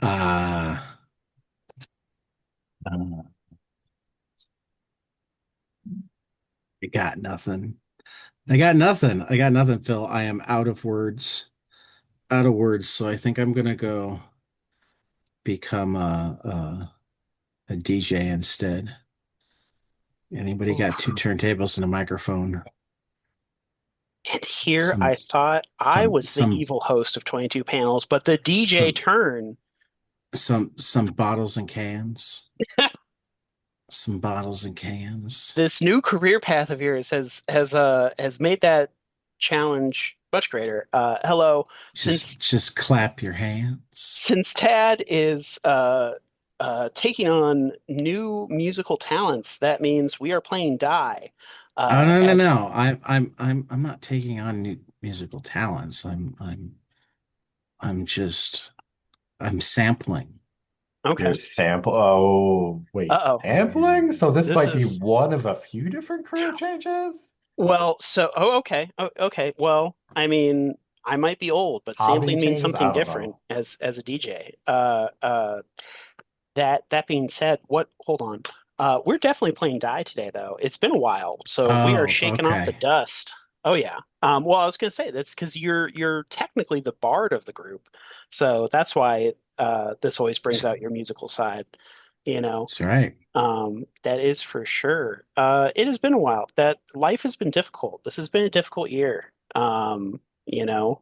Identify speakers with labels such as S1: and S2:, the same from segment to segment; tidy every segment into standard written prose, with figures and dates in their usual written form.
S1: Uh, uh, I got nothing. I got nothing. I got nothing, Phil. I am out of words. Out of words. So I think I'm gonna go become a DJ instead. Anybody got two
S2: Oof.
S1: turntables and a microphone?
S2: And here
S1: Some
S2: I thought I
S1: some
S2: was the
S1: some
S2: evil host of 22 panels, but the DJ
S1: some
S2: turn.
S1: some bottles and cans. Some bottles and cans.
S2: This new career path of yours has made that challenge much greater. Hello,
S1: Just clap your hands.
S2: since Tad is taking on new musical talents, that means we are playing die.
S1: Oh no no
S2: As
S1: no. I'm not taking on new musical talents. I'm just I'm sampling.
S2: Okay.
S3: Your sample. Oh, wait.
S2: Uh-oh.
S3: Sampling? So this
S2: This
S3: might be
S2: is
S3: one of a few different career changes?
S2: well, so okay. Oh, okay. Well, I mean, I might be old, but
S3: Hobby
S2: sampling means
S3: changes?
S2: something
S3: I don't
S2: different
S3: know.
S2: as a DJ. That being said, what hold on. We're definitely playing die today though. It's been a while, so we are
S1: Oh,
S2: shaking off the
S1: okay.
S2: dust. Oh yeah. Well, I was gonna say that's because you're technically the bard of the group. So that's why this always brings out your musical side, you know.
S1: That's right.
S2: That is for sure. It has been a while. That life has been difficult. This has been a difficult year. You know,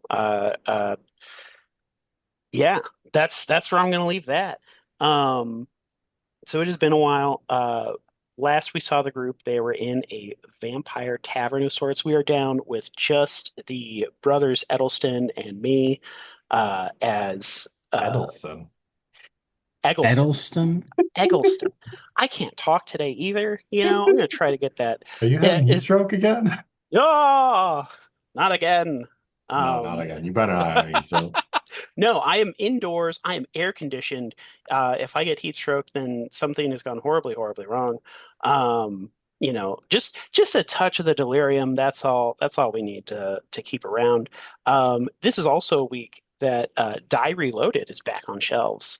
S2: yeah, that's where I'm gonna leave that. Um, so it has been a while. Last we saw the group, they were in a vampire tavern of sorts. We are down with just the brothers Edelston and me as
S3: Edelson.
S2: Eggleston.
S1: Edelston?
S2: Eggleston. I can't talk today either. I'm gonna try to get that.
S3: Are you
S2: That
S3: having heat
S2: is,
S3: stroke again?
S2: oh, not again.
S3: No, not
S2: Um,
S3: again. You better not have heat stroke.
S2: no, I am indoors. I am air conditioned. If I get heat stroke, then something has gone horribly, horribly wrong. Just a touch of the delirium. That's all we need to keep around. This is also a week that Die Reloaded is back on shelves,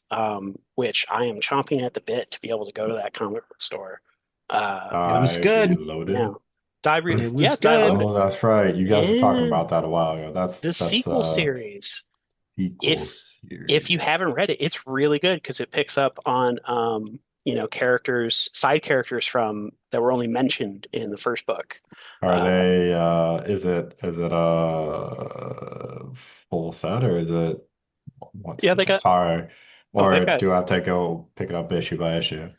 S2: which I am chomping at the bit to be able to go to that comic book store.
S1: It was
S3: I
S1: good.
S2: Yeah,
S3: reloaded.
S1: It
S2: Yeah,
S1: was
S2: Die
S1: good.
S2: Limited.
S3: Oh, that's right. You guys were talking
S2: Yeah,
S3: about that a while ago. That's
S2: the
S3: that's
S2: sequel series. If
S3: equals
S2: if you
S3: series.
S2: haven't read it, it's really good because it picks up on characters, side characters from that were only mentioned in the first book.
S3: Are
S2: Uh,
S3: they is it a full set or is it what's
S2: yeah,
S3: the
S2: they got
S3: sorry.
S2: they've
S3: Or
S2: got
S3: do I have to go pick it up issue by issue?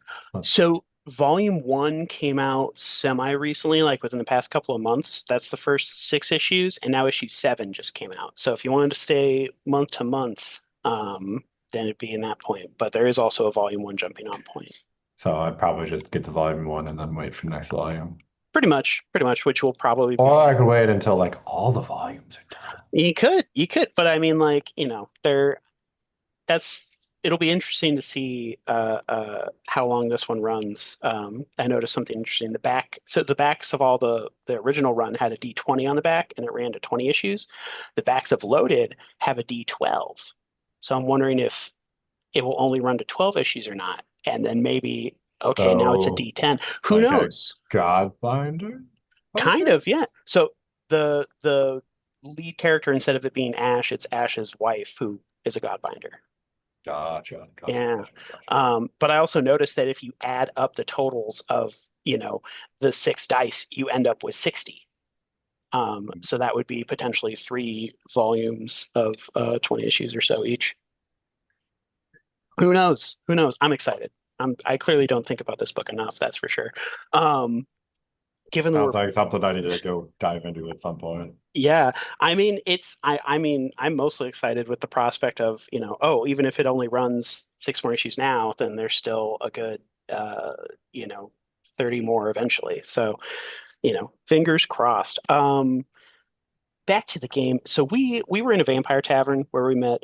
S2: so volume one came out semi recently, like within the past couple of months. That's the first six issues, and now issue seven just came out. So if you wanted to stay month to month, then it'd be in that point. But there is also a volume one jumping on point.
S3: So I'd probably just get the volume one and then wait for the next volume.
S2: Pretty much, which will probably
S3: Or I
S2: be
S3: could wait until like all the volumes are done.
S2: you could, but I mean, like, there that's it'll be interesting to see how long this one runs. I noticed something interesting. The backs of all the original run had a D20 on the back, and it ran to 20 issues. The backs of Loaded have a D12, so I'm wondering if it will only run to 12 issues or not, and then maybe okay, now it's a
S3: So
S2: D10. Who
S3: like a
S2: knows?
S3: Godbinder
S2: Kind of,
S3: focus?
S2: yeah. So the lead character, instead of it being Ash, it's Ash's wife who is a Godbinder.
S3: Gotcha, gotcha,
S2: Yeah.
S3: gotcha, gotcha.
S2: But I also noticed that if you add up the totals of, the six dice, you end up with 60. So that would be potentially three volumes of 20 issues or so each. Who knows? Who knows? I'm excited. I clearly don't think about this book enough, that's for sure. Um, given the
S3: Sounds like something I need to go dive into at some point.
S2: Yeah, I mean, I'm mostly excited with the prospect of, oh, even if it only runs six more issues now, then there's still a good uh, you know, 30 more eventually. So, fingers crossed. Back to the game. So we were in a vampire tavern where we met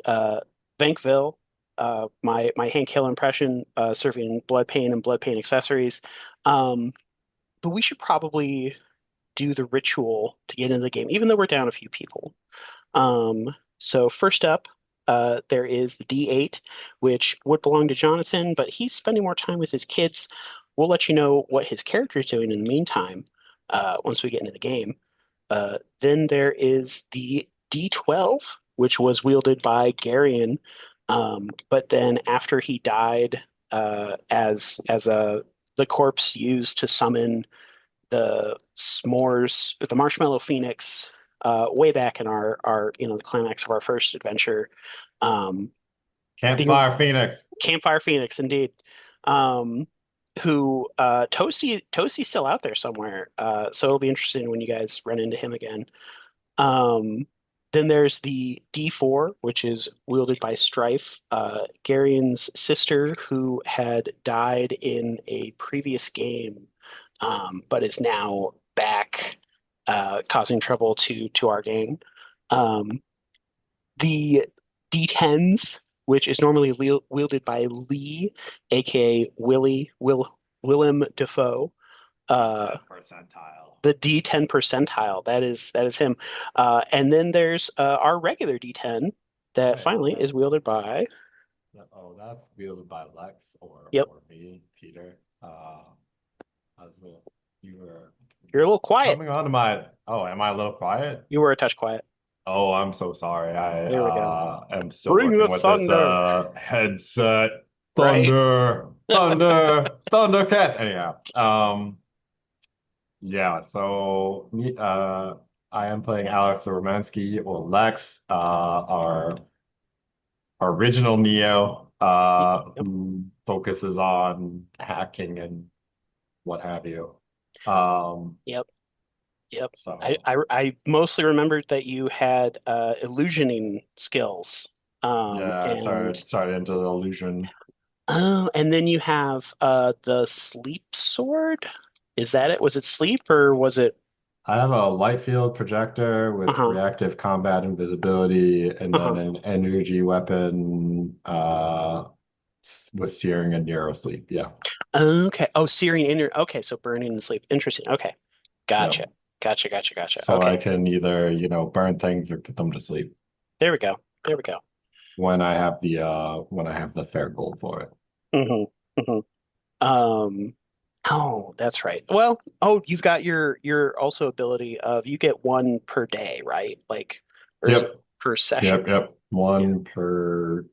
S2: Vankville, my Hank Hill impression, serving blood pain and blood pain accessories. Um, but we should probably do the ritual to get into the game, even though we're down a few people. So first up, there is the D8, which would belong to Jonathan, but he's spending more time with his kids. We'll let you know what his character is doing in the meantime, once we get into the game. Then there is the D12, which was wielded by Garion, but then after he died, as a the corpse used to summon the s'mores, the marshmallow phoenix, way back in our the climax of our first adventure. Um, the
S3: Campfire Phoenix.
S2: campfire phoenix, indeed. Um, who Toasty's still out there somewhere. So it'll be interesting when you guys run into him again. Um, then there's the D4, which is wielded by Strife, Garion's sister, who had died in a previous game, but is now back, causing trouble to our gang. Um, the D10s, which is normally wielded by Lee, aka Willem Dafoe. Uh,
S3: 10th percentile.
S2: the D10 percentile. That is him. And then there's our regular D10 that
S3: Wait,
S2: finally is wielded by.
S3: oh, that's wielded by Lex
S2: Yep,
S3: or me, Peter. As the, you were
S2: you're a little quiet.
S3: coming on to my. Oh, am I a little quiet?
S2: You were a touch quiet.
S3: Oh, I'm so sorry. I
S2: There we go.
S3: am still
S2: Bring the
S3: working with this
S2: thunder.
S3: headset.
S2: Right.
S3: Thunder, thunder, Thundercats. Anyhow, yeah. So I am playing Alex Romansky or Lex, our original Neo,
S2: Yep.
S3: who focuses on hacking and what have you. Um,
S2: Yep. Yep. I,
S3: so
S2: I I mostly remembered that you had illusioning skills.
S3: yeah, I
S2: And
S3: started into the illusion.
S2: oh, and then you have the sleep sword. Is that it? Was it sleep or was it?
S3: I have a light field projector with
S2: Uh-huh.
S3: reactive combat invisibility, and then
S2: Uh-huh.
S3: an energy weapon with searing and narrow sleep. Yeah.
S2: Okay. Oh, searing inner. Okay, so burning and sleep. Interesting. Okay.
S3: Yeah.
S2: Gotcha. Gotcha. Gotcha. Gotcha.
S3: So I
S2: Okay.
S3: can either, burn things or put them to sleep
S2: There we go. There we go.
S3: when I have the fair gold for it.
S2: hmm hmm Um, oh, that's right. Well, oh, you've got your also ability of you get one per day, right? Like, or is it
S3: Yep.
S2: per session?
S3: Yep.
S2: Yeah.
S3: One per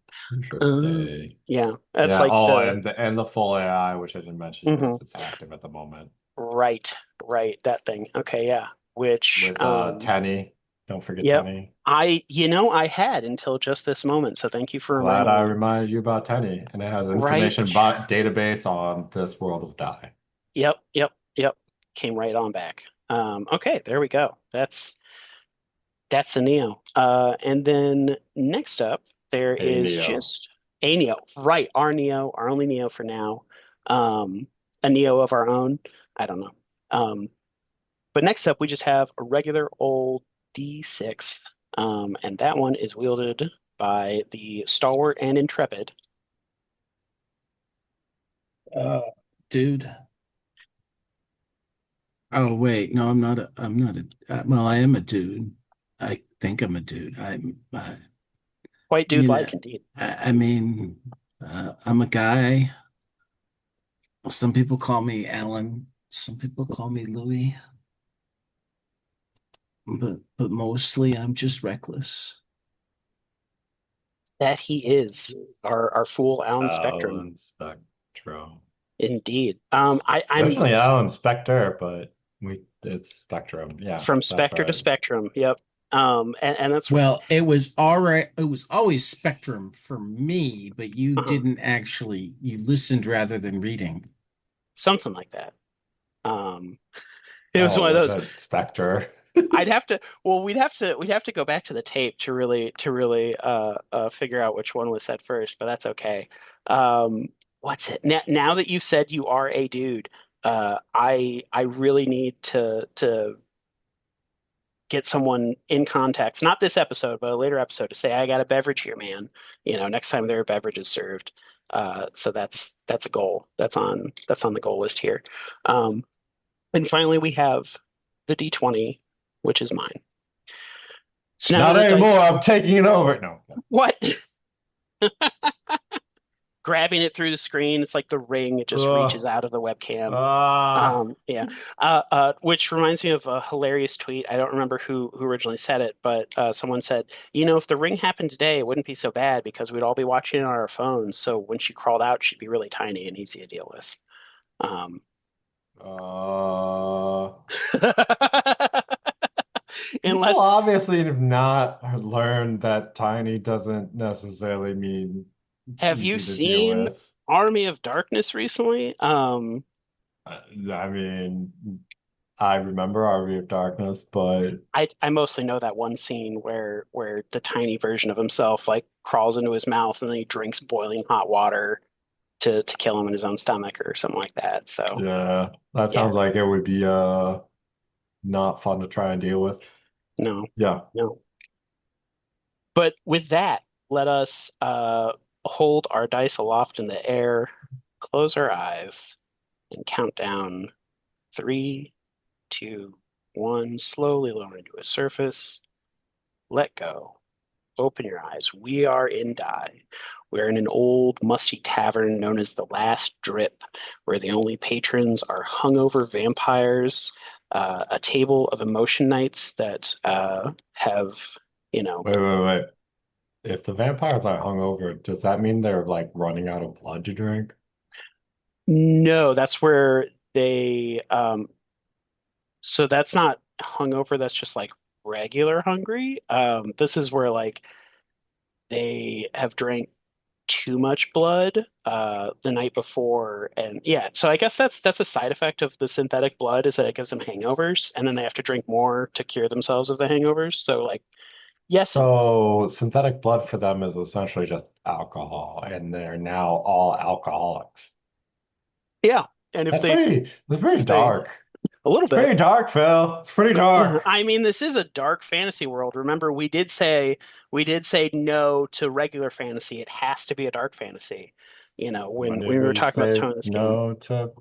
S2: Um,
S3: day.
S2: yeah. That's
S3: Yeah.
S2: like
S3: Oh,
S2: the
S3: and the full AI, which I didn't mention
S2: mhm.
S3: because it's active at the moment.
S2: Right, right, that thing. Okay, yeah. Which
S3: With Tenny. Don't forget
S2: yep.
S3: Tenny.
S2: I had until just this moment, so thank you for
S3: Glad
S2: reminding
S3: I
S2: me.
S3: reminded you about Tenny, and it has
S2: Right.
S3: information about database on this world of die.
S2: Yep, yep, yep. Came right on back. Okay, there we go. That's the Neo. And then next up there
S3: Hey
S2: is
S3: Neo.
S2: just a Neo. Right, our Neo, our only Neo for now. Um, a Neo of our own. I don't know. Um, but next up we just have a regular old D6. And that one is wielded by the stalwart and intrepid.
S1: Uh, dude. Oh wait, no, I'm not a. Well, I am a dude. I think I'm a dude.
S2: Quite
S1: You know,
S2: dude-like indeed.
S1: I mean, I'm a guy. Some people call me Alan. Some people call me Louis. But mostly I'm just reckless.
S2: That he is our fool Alan Spectrum.
S3: Alan Spectrum.
S2: Indeed. I'm
S3: Originally Alan Spectre, but it's Spectrum. Yeah,
S2: from
S3: that's
S2: Spectre to
S3: right.
S2: Spectrum. Yep. And that's right.
S1: Well, it was all right. It was always Spectrum for me, but you
S2: Uh-huh.
S1: didn't actually, you listened rather than reading.
S2: Something like that. Um, it was
S3: Oh,
S2: one of
S3: was
S2: those.
S3: it Spectre?
S2: I'd have to. Well, we'd have to go back to the tape to really figure out which one was said first, but that's okay. What's it now that you said you are a dude? I really need to get someone in context, not this episode, but a later episode, to say, I got a beverage here, man. Next time there are beverages served. So that's a goal. That's on the goal list here. And finally, we have the D20, which is mine. So now that
S3: Not
S2: the
S3: anymore.
S2: dice,
S3: I'm taking it over. No.
S2: what? Grabbing it through the screen, it's like the ring, it just reaches
S3: Ugh.
S2: out of the webcam.
S3: Ah.
S2: Yeah. Which reminds me of a hilarious tweet. I don't remember who originally said it, but someone said, if the ring happened today, it wouldn't be so bad because we'd all be watching it on our phones. So when she crawled out, she'd be really tiny and easy to deal with. Um,
S3: Uh, People
S2: unless,
S3: obviously have not learned that tiny doesn't necessarily mean
S2: have you
S3: easy to deal
S2: seen
S3: with.
S2: Army of Darkness recently?
S3: I mean, I remember Army of Darkness, but
S2: I mostly know that one scene where the tiny version of himself like crawls into his mouth and then he drinks boiling hot water to kill him in his own stomach or something like that. So
S3: yeah, that
S2: yeah,
S3: sounds like it would be not fun to try and deal with.
S2: no,
S3: Yeah.
S2: no. But with that, let us hold our dice aloft in the air, close our eyes, and count down three, two, one, slowly lower into a surface. Let go. Open your eyes. We are in Die. We're in an old, musty tavern known as the Last Drip, where the only patrons are hungover vampires, a table of emotion knights that have, you know,
S3: Wait. If the vampires are hungover, does that mean they're like running out of blood to drink?
S2: no, that's where they, so that's not hungover, that's just like regular hungry. This is where like they have drank too much blood the night before, and yeah, so I guess that's a side effect of the synthetic blood is that it gives them hangovers, and then they have to drink more to cure themselves of the hangovers. So like yes and no.
S3: So synthetic blood for them is essentially just alcohol, and they're now all alcoholics.
S2: Yeah, and if they
S3: That's pretty
S2: if they
S3: dark.
S2: a little
S3: It's
S2: bit.
S3: pretty dark, Phil. It's pretty dark.
S2: I mean, this is a dark fantasy world. Remember, we did say no to regular fantasy. It has to be a dark fantasy.
S3: When
S2: When
S3: did
S2: we were
S3: we
S2: talking about the
S3: say
S2: tone of this game.
S3: no to?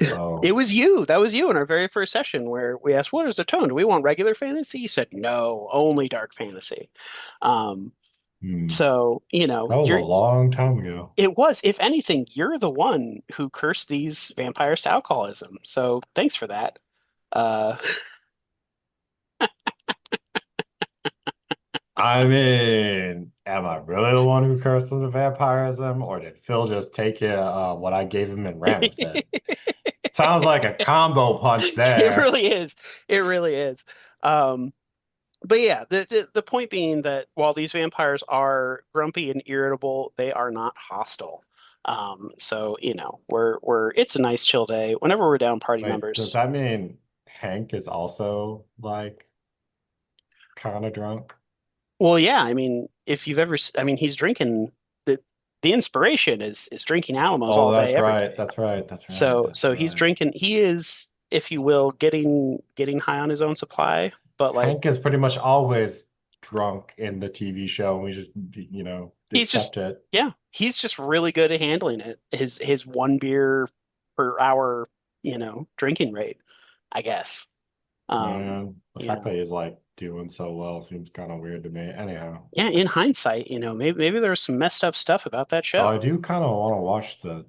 S2: It
S3: Oh,
S2: was you. That was you in our very first session where we asked, "What is the tone? Do we want regular fantasy?" You said, "No, only dark fantasy." Um,
S3: hmm.
S2: so
S3: That was a
S2: you're.
S3: long time ago.
S2: It was, if anything, you're the one who cursed these vampires to alcoholism. So thanks for that. Uh,
S3: I mean, am I really the one who cursed them to vampirism, or did Phil just take what I gave him and ran with it? Sounds like a combo punch
S2: it
S3: there.
S2: really is. It really is. Um, but yeah, the point being that while these vampires are grumpy and irritable, they are not hostile. So we're it's a nice chill day. Whenever we're down party
S3: Wait, does
S2: members,
S3: that mean Hank is also like kind of drunk?
S2: well, yeah, I mean, if you've ever, I mean, he's drinking the inspiration is drinking Alamos
S3: Oh,
S2: all day,
S3: that's
S2: every
S3: right.
S2: day.
S3: That's right. That's right.
S2: So
S3: That's
S2: he's
S3: right.
S2: drinking. He is, if you will, getting high on his own supply. But like
S3: Hank is pretty much always drunk in the TV show, and we just,
S2: he's just,
S3: accept it.
S2: yeah, he's just really good at handling it. His one beer per hour, drinking rate, I guess. Um,
S3: Man, the
S2: you
S3: fact that
S2: know,
S3: he's like doing so well seems kind of weird to me. Anyhow,
S2: yeah. In hindsight, maybe there was some messed up stuff about that
S3: though I
S2: show.
S3: do kind of want to watch
S2: The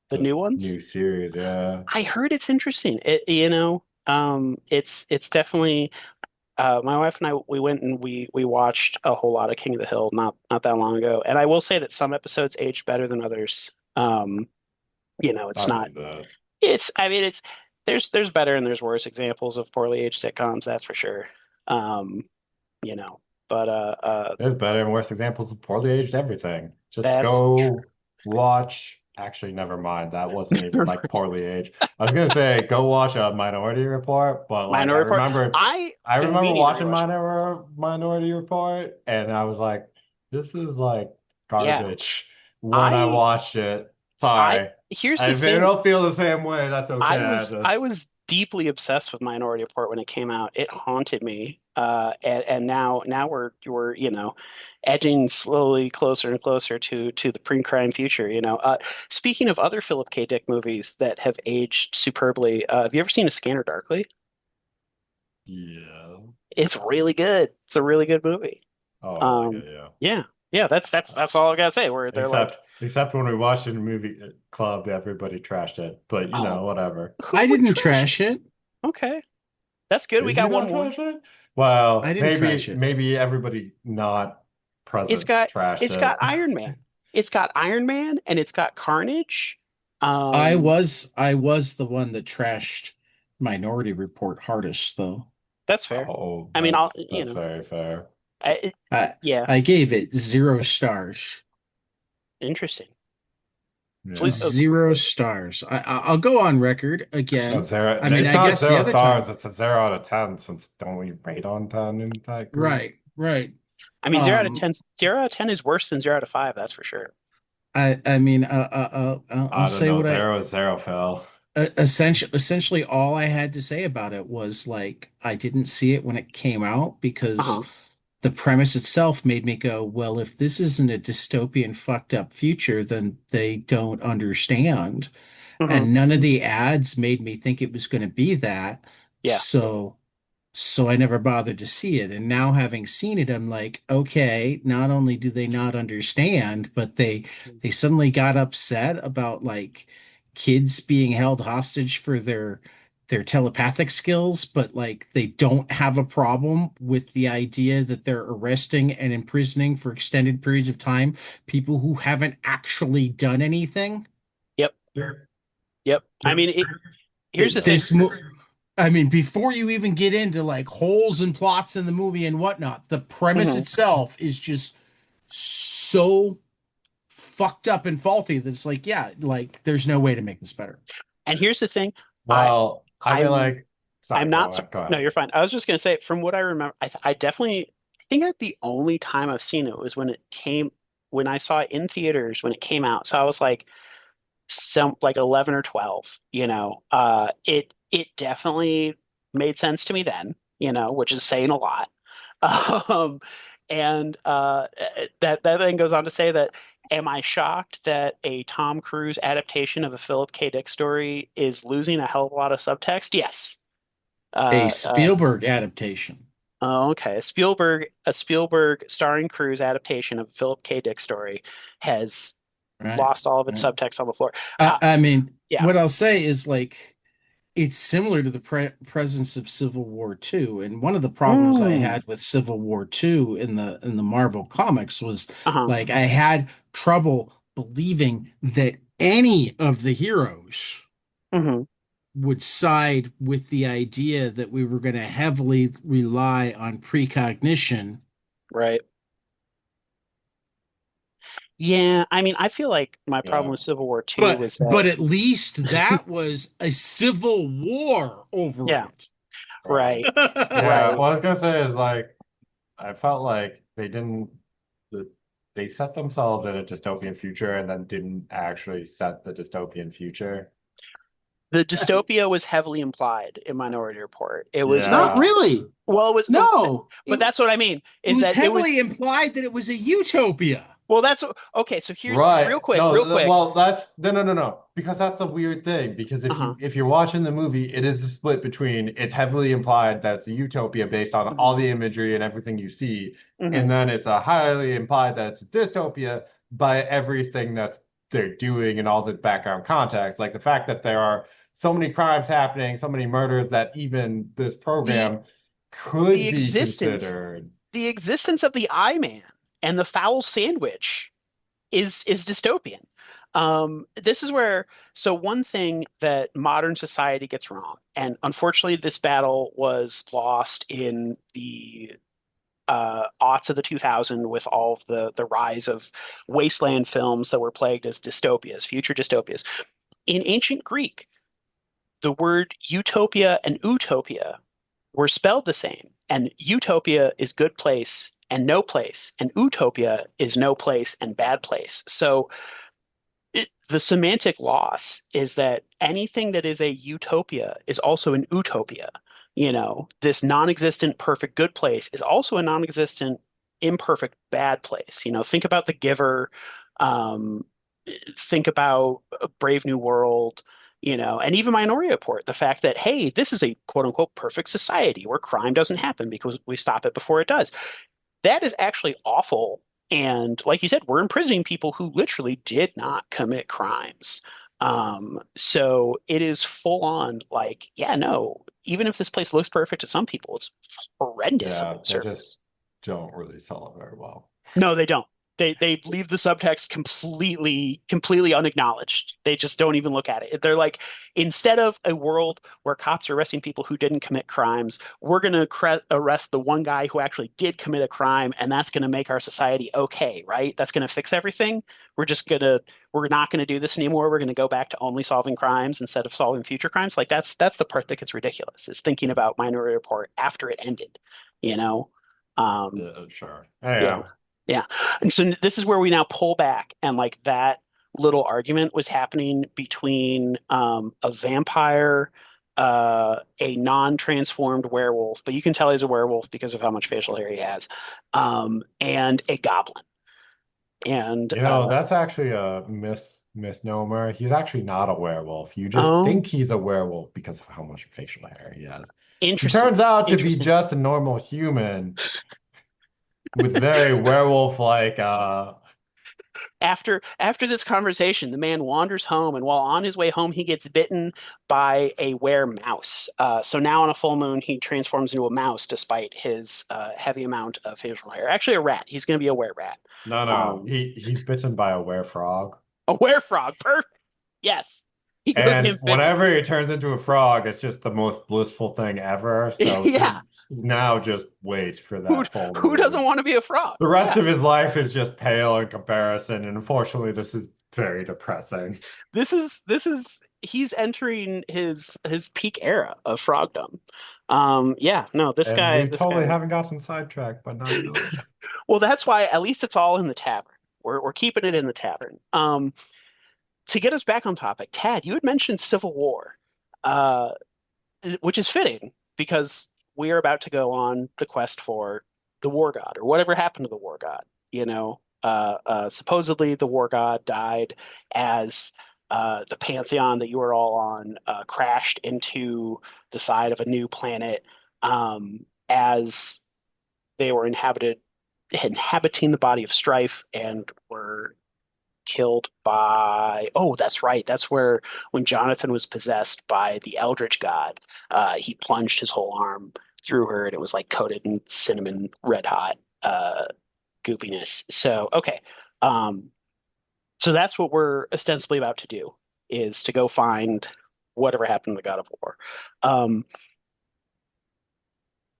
S3: the
S2: new ones.
S3: new series. Yeah.
S2: I heard it's interesting. It's definitely. My wife and I we went and we watched a whole lot of King of the Hill not that long ago, and I will say that some episodes aged better than others. It's
S3: I
S2: not.
S3: believe that.
S2: It's I mean it's there's better and there's worse examples of poorly aged sitcoms, that's for sure. Um, you know, but
S3: There's better and worse examples of poorly aged everything. Just
S2: that's
S3: go watch. Actually, never mind. That wasn't even like poorly aged. I was gonna say go watch a Minority Report, but like
S2: Minority Report. I
S3: I
S2: am
S3: remember
S2: meaning to
S3: watching
S2: rewatch Minority Report.
S3: Minority Report, and I was like, this is like
S2: Yeah,
S3: garbage when I
S2: I
S3: watched it.
S2: I
S3: Sorry.
S2: here's the
S3: If you
S2: thing.
S3: don't feel the same way, that's
S2: I
S3: okay.
S2: was I was deeply obsessed with Minority Report when it came out. It haunted me. And now we're edging slowly closer and closer to the pre-crime future. Speaking of other Philip K. Dick movies that have aged superbly, have you ever seen A Scanner Darkly?
S3: Yeah.
S2: It's really good. It's a really good movie.
S3: Oh, I like
S2: Um,
S3: it. Yeah.
S2: yeah, yeah. That's all I gotta say. Where they're like,
S3: Except when we watched it in a movie club, everybody trashed it. But
S2: oh,
S3: whatever.
S2: who
S1: I
S2: would
S1: didn't
S2: trash it?
S1: trash it.
S2: Okay, that's good. We
S3: Did you
S2: got one
S3: not
S2: more.
S3: trash it?
S1: I
S3: Well,
S1: didn't trash it.
S3: maybe everybody not
S2: It's
S3: present
S2: got
S3: trashed
S2: it's got
S3: it.
S2: Iron Man. It's got Iron Man and it's got Carnage.
S1: I
S2: Um,
S1: was I was the one that trashed Minority Report hardest though.
S2: that's fair.
S3: Oh,
S2: I mean, I'll
S3: that's very fair.
S2: I,
S1: I
S2: yeah,
S1: I gave it 0 stars.
S2: interesting. Please,
S3: Yeah.
S1: 0 stars. I'll go on record
S3: No,
S1: again.
S3: zero.
S1: I mean,
S3: It's
S1: I
S3: not
S1: guess the
S3: zero
S1: other
S3: stars.
S1: time.
S3: It's a 0 out of 10. Since don't we rate on 10 in that group?
S1: Right, right.
S2: I mean,
S1: Um,
S2: 0 out of 10 is worse than 0 out of 5. That's for sure.
S1: I mean, I'll
S3: I don't
S1: say
S3: know.
S1: what I
S3: Zero is zero, Phil.
S1: essentially all I had to say about it was like I didn't see it when it came out because
S2: Uh-huh.
S1: the premise itself made me go, well, if this isn't a dystopian fucked up future, then they don't understand.
S2: Hmm.
S1: And none of the ads made me think it was going to be that.
S2: Yeah.
S1: So I never bothered to see it. And now having seen it, I'm like, okay, not only do they not understand, but they suddenly got upset about like kids being held hostage for their telepathic skills, but like they don't have a problem with the idea that they're arresting and imprisoning for extended periods of time people who haven't actually done anything.
S2: Yep. Yep. I mean, here's the
S1: It,
S2: thing.
S1: this mo I mean, before you even get into like holes and plots in the movie and whatnot, the premise
S2: Hmm.
S1: itself is just so fucked up and faulty that it's like, yeah, like there's no way to make this better.
S2: And here's the thing. I
S3: Well, I feel
S2: I'm
S3: like. Sorry,
S2: I'm not
S3: go
S2: no,
S3: ahead.
S2: you're fine. I was just gonna say from what I remember, I definitely I think that the only time I've seen it was when I saw it in theaters when it came out. So I was like some like 11 or 12, it definitely made sense to me then, which is saying a lot. Um, and that then goes on to say that am I shocked that a Tom Cruise adaptation of a Philip K. Dick story is losing a hell of a lot of subtext? Yes.
S1: A
S2: Uh, uh,
S1: Spielberg adaptation,
S2: oh, okay. A Spielberg starring Cruise adaptation of Philip K. Dick story has
S1: right?
S2: lost all of its
S1: Right.
S2: subtext on the floor.
S1: I,
S2: Uh,
S1: I mean,
S2: yeah.
S1: what I'll say is like it's similar to the presence of Civil War II. And one of the problems I
S2: Mm.
S1: had with Civil War II in the Marvel comics was
S2: Uh-huh.
S1: like I had trouble believing that any of the heroes
S2: Hmm.
S1: would side with the idea that we were going to heavily rely on precognition.
S2: Right. Yeah, I mean, I feel like my problem
S3: Yeah.
S2: with Civil War II
S1: But
S2: was
S1: but
S2: that,
S1: at least that was a civil war over
S2: yeah,
S1: it.
S3: Right.
S2: right,
S3: Yeah.
S2: right.
S3: What I was gonna say is like I felt like they didn't. The, they set themselves in a dystopian future and then didn't actually set the dystopian future.
S2: The dystopia was heavily implied in Minority Report. It was
S1: Not
S2: like,
S3: Yeah.
S1: really.
S2: well, it was,
S1: No,
S2: but that's what I mean,
S1: it
S2: is
S1: was
S2: that it was,
S1: heavily implied that it was a utopia.
S2: well, that's, okay, so here's,
S3: Right.
S2: real
S3: No,
S2: quick.
S3: well, that's no. Because that's a weird thing. Because
S2: Uh-huh.
S3: if you're watching the movie, it is a split between it's heavily implied that it's a utopia based on
S2: Hmm.
S3: all the imagery and everything you see,
S2: Hmm.
S3: and then it's a highly implied that it's a dystopia by everything that's they're doing and all the background context. Like the fact that there are so many crimes happening, so many murders that even this
S2: The,
S3: program
S2: the
S3: could be
S2: existence,
S3: considered.
S2: the existence of the Eye Man and the foul sandwich is dystopian. This is where, so one thing that modern society gets wrong, and unfortunately, this battle was lost in the aughts of the 2000 with all of the rise of wasteland films that were plagued as dystopias, future dystopias. In ancient Greek, the word utopia and utopia were spelled the same, and utopia is good place and no place, and utopia is no place and bad place. So the semantic loss is that anything that is a utopia is also an utopia. This non-existent perfect good place is also a non-existent imperfect bad place. Think about The Giver, um, think about Brave New World. And even Minority Report, the fact that, hey, this is a quote unquote perfect society where crime doesn't happen because we stop it before it does. That is actually awful. And like you said, we're imprisoning people who literally did not commit crimes. So it is full on like, yeah, no, even if this place looks perfect to some people, it's horrendous under
S3: Yeah,
S2: the
S3: they just
S2: surface.
S3: don't really sell it very well.
S2: No, they don't. They leave the subtext completely unacknowledged. They just don't even look at it. They're like, instead of a world where cops are arresting people who didn't commit crimes, we're going to arrest the one guy who actually did commit a crime, and that's going to make our society okay, right? That's going to fix everything. We're not going to do this anymore. We're going to go back to only solving crimes instead of solving future crimes. Like that's the part that gets ridiculous, is thinking about Minority Report after it ended, you know? Um,
S3: Yeah, sure.
S2: yeah.
S3: Yeah.
S2: Yeah. And so this is where we now pull back, and like that little argument was happening between a vampire, a non-transformed werewolf, but you can tell he's a werewolf because of how much facial hair he has, and a goblin. And
S3: That's actually a misnomer. He's actually not a werewolf. You just
S2: oh,
S3: think he's a werewolf because of how much facial hair he has. He
S2: interesting.
S3: turns out to be
S2: Interesting.
S3: just a normal human with very werewolf-like
S2: After this conversation, the man wanders home, and while on his way home, he gets bitten by a were mouse. So now on a full moon, he transforms into a mouse despite his heavy amount of facial hair. Actually, a rat. He's going to be a were rat.
S3: no no.
S2: Um,
S3: He's bitten by a werefrog.
S2: a werefrog. Perfect. Yes. He goes
S3: And
S2: amphibian.
S3: whenever he turns into a frog, it's just the most blissful thing ever. So
S2: Yeah.
S3: he now just waits for
S2: Who
S3: that full
S2: who doesn't
S3: moon.
S2: want to be a frog?
S3: The rest
S2: Yeah.
S3: of his life is just pale in comparison, and unfortunately, this is very depressing.
S2: This is he's entering his peak era of frogdom. Yeah, no, this
S3: And
S2: guy,
S3: we
S2: this
S3: totally
S2: guy.
S3: haven't gotten sidetracked, but not really.
S2: Well, that's why at least it's all in the tavern. We're keeping it in the tavern. To get us back on topic, Tad, you had mentioned Civil War, uh, which is fitting because we are about to go on the quest for the War God or whatever happened to the War God. Supposedly the War God died as the pantheon that you were all on crashed into the side of a new planet as they were inhabiting the body of strife and were killed by, oh, that's right. That's where when Jonathan was possessed by the Eldritch God, he plunged his whole arm through her and it was like coated in cinnamon red hot goopiness. So, okay. Um, so that's what we're ostensibly about to do, is to go find whatever happened to the God of War. Um,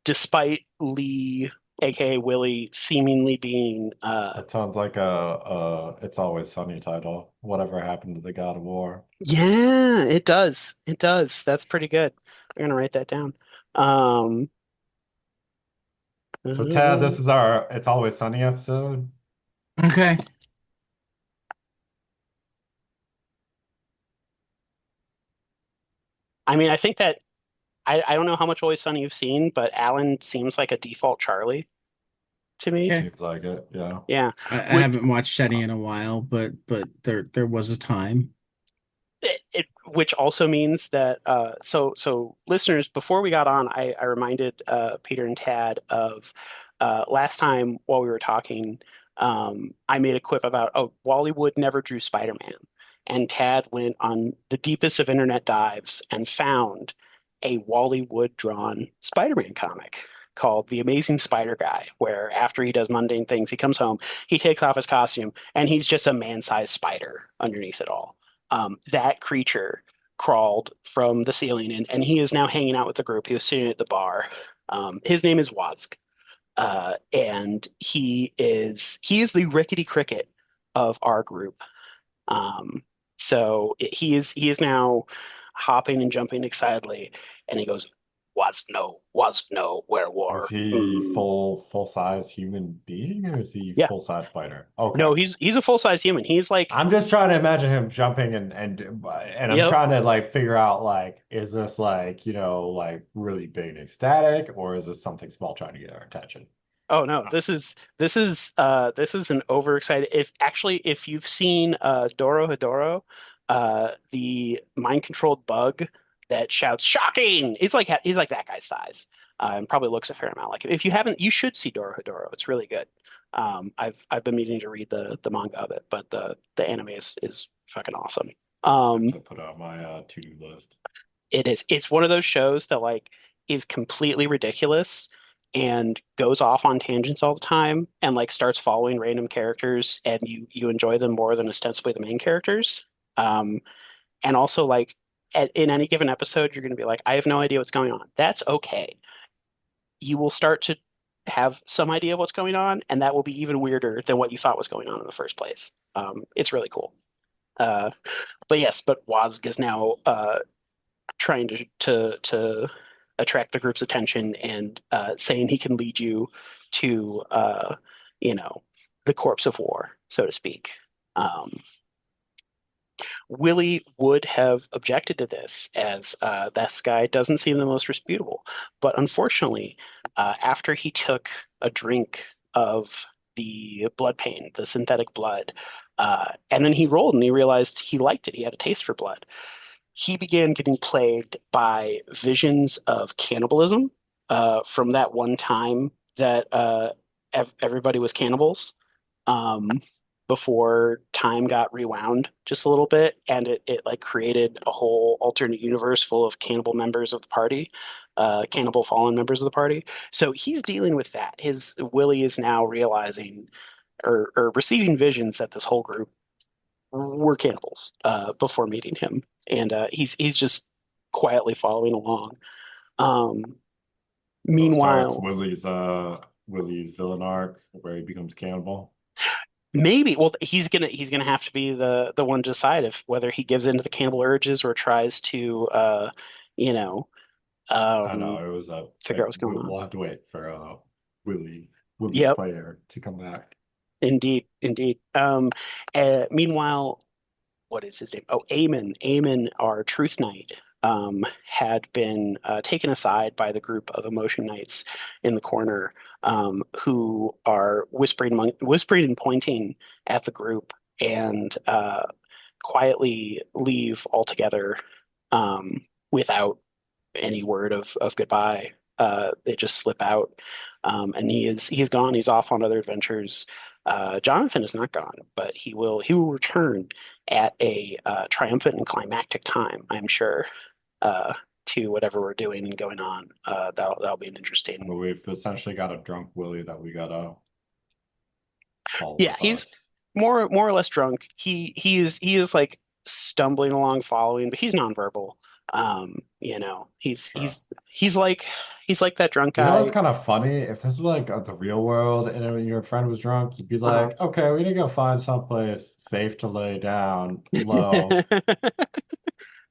S2: Despite Lee, aka Willie, seemingly being
S3: That sounds like a It's Always Sunny title. Whatever happened to the God of War?
S2: yeah, it does. It does. That's pretty good. I'm gonna write that down. Um,
S3: So, Tad,
S2: uh,
S3: this is our It's Always Sunny episode.
S1: Okay.
S2: I mean, I think that I don't know how much Always Sunny you've seen, but Alan seems like a default Charlie to me.
S1: Okay.
S3: Seems like it, yeah.
S2: Yeah,
S1: I
S2: which
S1: haven't watched Shetty in a while, but there was a time.
S2: which also means that so listeners, before we got on, I reminded Peter and Tad of last time while we were talking. I made a quip about, oh, Wally Wood never drew Spider-Man, and Tad went on the deepest of internet dives and found a Wally Wood drawn Spider-Man comic called The Amazing Spider Guy, where after he does mundane things, he comes home, he takes off his costume, and he's just a man-sized spider underneath it all. That creature crawled from the ceiling, and he is now hanging out with the group. He was sitting at the bar. His name is Wazg, and he is the rickety cricket of our group. He is now hopping and jumping excitedly, and he goes, "Was no where
S3: Is
S2: war."
S3: he full-size human being or is he
S2: Yeah,
S3: full-size spider? Okay.
S2: no, he's a full-size human. He's like,
S3: I'm just trying to imagine him jumping and I'm
S2: yep.
S3: trying to like figure out like is this like like really big and ecstatic or is this something small trying to get our attention?
S2: Oh no, this is an overexcited. If you've seen Doro Hedoro, the mind-controlled bug that shouts "shocking." He's like that guy's size, and probably looks a fair amount like him. If you haven't, you should see Dorohedoro. It's really good. I've been meaning to read the manga of it, but the anime is fucking awesome.
S3: I have
S2: Um,
S3: to put on my to-do list.
S2: it is. It's one of those shows that like is completely ridiculous and goes off on tangents all the time and like starts following random characters and you enjoy them more than ostensibly the main characters. Um, and also like in any given episode, you're going to be like, I have no idea what's going on. That's okay. You will start to have some idea of what's going on, and that will be even weirder than what you thought was going on in the first place. It's really cool. Uh, but yes, but Wazg is now trying to attract the group's attention and saying he can lead you to you know the corpse of war, so to speak. Um, Willie would have objected to this as this guy doesn't seem the most disputable, but unfortunately, after he took a drink of the blood pain, the synthetic blood, and then he rolled and he realized he liked it. He had a taste for blood. He began getting plagued by visions of cannibalism from that one time that everybody was cannibals um, before time got rewound just a little bit, and it like created a whole alternate universe full of cannibal members of the party, cannibal fallen members of the party. So he's dealing with that. His Willie is now realizing or receiving visions that this whole group were cannibals before meeting him, and he's just quietly following along. Um,
S3: So it starts
S2: Meanwhile,
S3: Willie's villain arc where he becomes cannibal.
S2: maybe well he's gonna have to be the one to decide if whether he gives in to the cannibal urges or tries to you know
S3: I know
S2: um,
S3: it was
S2: figure out what's going on.
S3: we'll have to wait for Willie Willie's
S2: Yep,
S3: player to come back.
S2: indeed, indeed. Meanwhile, what is his name? Oh, Eamon, our Truth Knight, had been taken aside by the group of Emotion Knights in the corner, who are whispering and pointing at the group and quietly leave altogether without any word of goodbye. They just slip out, and he's gone. He's off on other adventures. Jonathan is not gone, but he will return at a triumphant and climactic time, I'm sure, uh, to whatever we're doing and going on. That'll be an interesting.
S3: But we've essentially got a drunk Willie that we gotta haul
S2: Yeah,
S3: with
S2: he's
S3: us.
S2: more or less drunk. He is like stumbling along, following, but he's nonverbal. You know,
S3: Sure.
S2: he's like that drunk
S3: You know what's
S2: guy.
S3: kind of funny? If this was like the real world and your friend was drunk, you'd be
S2: Uh-huh.
S3: like, okay, we need to go find someplace safe to lay down low.